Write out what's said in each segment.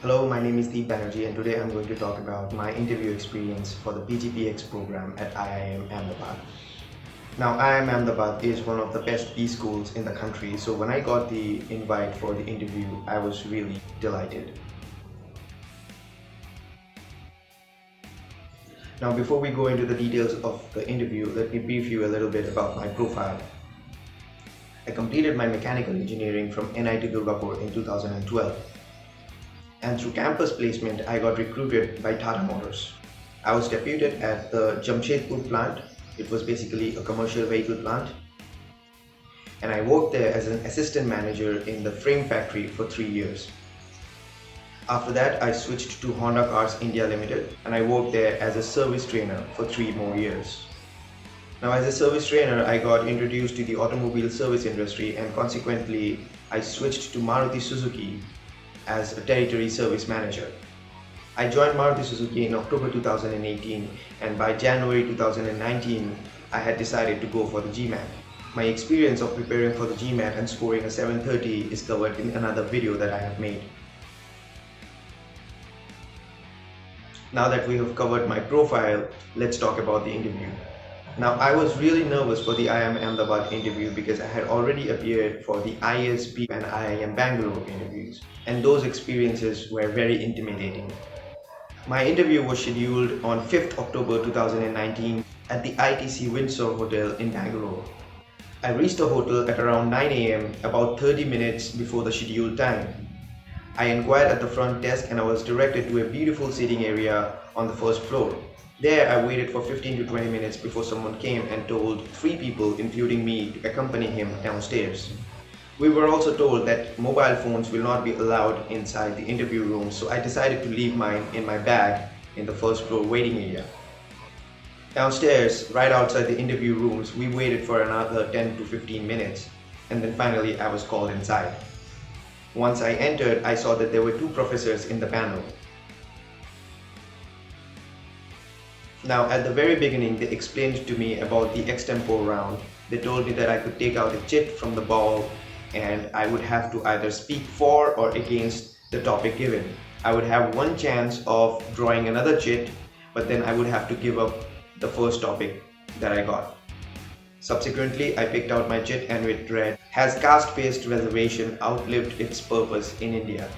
Hello, my name is Banerjee and today I'm going to talk about my interview experience for the PGPX program at IIM-Ahmedabad. Now, IIM-Ahmedabad is one of the best B schools in the country, so when I got the invite for the interview, I was really delighted. Now, before we go into the details of the interview, let me brief you a little bit about my profile. I completed my mechanical engineering from NIT Durgapur in 2012. And through campus placement, I got recruited by Tata Motors. I was deputed at the Jamshedpur plant. It was basically a commercial vehicle plant. And I worked there as an assistant manager in the frame factory for 3 years. After that, I switched to Honda Cars India Limited and I worked there as a service trainer for 3 more years. Now, as a service trainer, I got introduced to the automobile service industry and consequently, I switched to Maruti Suzuki as a territory service manager. I joined Maruti Suzuki in October 2018 and by January 2019 I had decided to go for the GMAT. My experience of preparing for the GMAT and scoring a 730 is covered in another video that I have made. Now that we have covered my profile, let's talk about the interview. Now, I was really nervous for the IIM-Ahmedabad interview because I had already appeared for the ISB and IIM Bangalore interviews, and those experiences were very intimidating. My interview was scheduled on 5th October 2019 at the ITC Windsor Hotel in Bangalore. I reached the hotel at around 9 AM, about 30 minutes before the scheduled time. I inquired at the front desk and I was directed to a beautiful sitting area on the first floor. There, I waited for 15 to 20 minutes before someone came and told 3 people, including me, to accompany him downstairs. We were also told that mobile phones will not be allowed inside the interview room, so I decided to leave mine in my bag in the first floor waiting area. Downstairs, right outside the interview rooms, we waited for another 10 to 15 minutes, and then finally I was called inside. Once I entered, I saw that there were 2 professors in the panel. Now, at the very beginning, they explained to me about the extempore round. They told me that I could take out a chit from the ball and I would have to either speak for or against the topic given. I would have one chance of drawing another chit, but then I would have to give up the first topic that I got. Subsequently, I picked out my chit and it read, "Has caste-based reservation outlived its purpose in India?"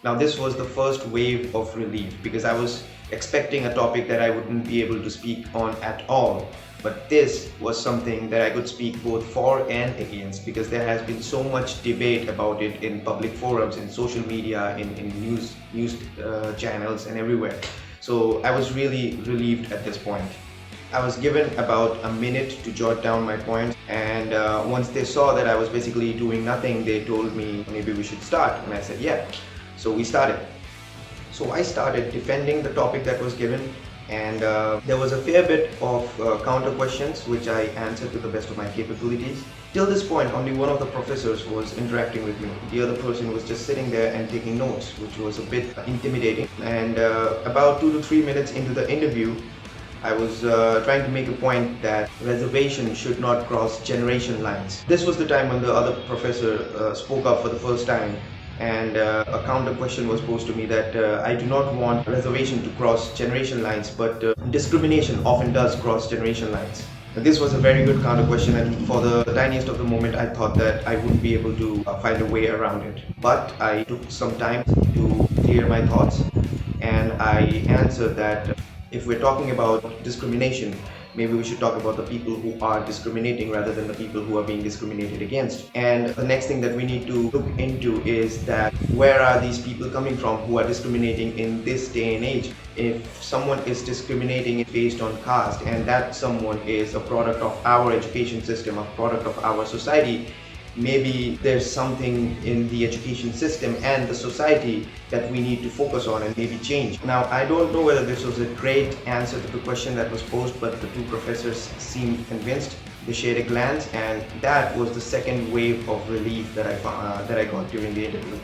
Now, this was the first wave of relief because I was expecting a topic that I wouldn't be able to speak on at all. But this was something that I could speak both for and against because there has been so much debate about it in public forums, in social media, in news channels and everywhere. So I was really relieved at this point. I was given about a minute to jot down my points and once they saw that I was basically doing nothing, they told me maybe we should start and I said yeah. So we started. So I started defending the topic that was given and there was a fair bit of counter questions which I answered to the best of my capabilities. Till this point, only one of the professors was interacting with me. The other person was just sitting there and taking notes, which was a bit intimidating. And about 2 to 3 minutes into the interview, I was trying to make a point that reservation should not cross generation lines. This was the time when the other professor spoke up for the first time. And a counter question was posed to me that I do not want reservation to cross generation lines, but discrimination often does cross generation lines. And this was a very good counter question, and for the tiniest of the moment I thought that I wouldn't be able to find a way around it. But I took some time to clear my thoughts and I answered that if we're talking about discrimination, maybe we should talk about the people who are discriminating rather than the people who are being discriminated against. And the next thing that we need to look into is that where are these people coming from who are discriminating in this day and age? If someone is discriminating based on caste and that someone is a product of our education system, a product of our society, maybe there's something in the education system and the society that we need to focus on and maybe change. Now, I don't know whether this was a great answer to the question that was posed, but the 2 professors seemed convinced. They shared a glance and that was the second wave of relief that I got during the interview.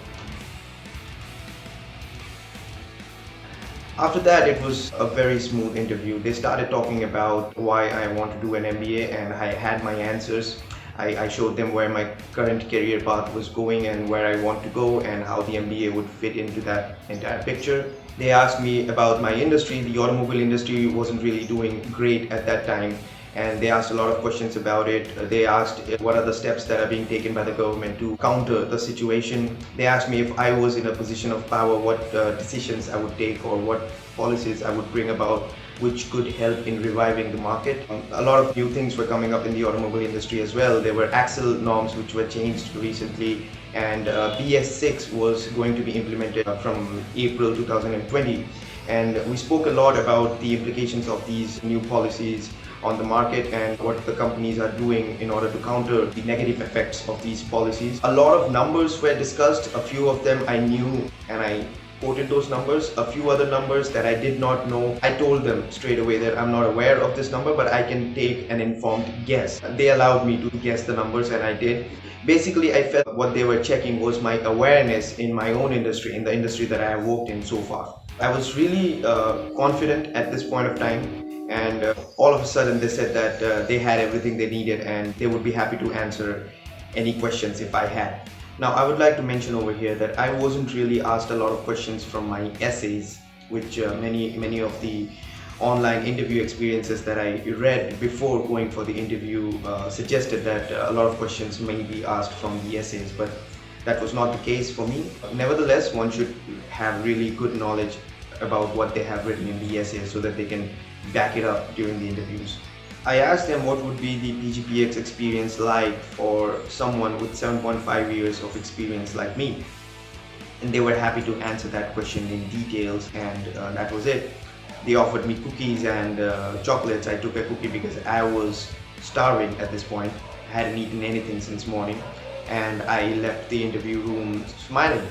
After that, it was a very smooth interview. They started talking about why I want to do an MBA and I had my answers. I showed them where my current career path was going and where I want to go and how the MBA would fit into that entire picture. They asked me about my industry. The automobile industry wasn't really doing great at that time, and they asked a lot of questions about it. They asked what are the steps that are being taken by the government to counter the situation. They asked me if I was in a position of power, what decisions I would take or what policies I would bring about which could help in reviving the market. A lot of new things were coming up in the automobile industry as well. There were axle norms which were changed recently, and BS6 was going to be implemented from April 2020. And we spoke a lot about the implications of these new policies on the market and what the companies are doing in order to counter the negative effects of these policies. A lot of numbers were discussed. A few of them I knew and I quoted those numbers. A few other numbers that I did not know, I told them straight away that I'm not aware of this number, but I can take an informed guess. They allowed me to guess the numbers and I did. Basically, I felt what they were checking was my awareness in my own industry, in the industry that I have worked in so far. I was really confident at this point of time, and all of a sudden they said that they had everything they needed and they would be happy to answer any questions if I had. Now, I would like to mention over here that I wasn't really asked a lot of questions from my essays, which many of the online interview experiences that I read before going for the interview suggested that a lot of questions may be asked from the essays, but that was not the case for me. Nevertheless, one should have really good knowledge about what they have written in the essays so that they can back it up during the interviews. I asked them what would be the PGPX experience like for someone with 7.5 years of experience like me. And they were happy to answer that question in details, and that was it. They offered me cookies and chocolates. I took a cookie because I was starving at this point. I hadn't eaten anything since morning, and I left the interview room smiling.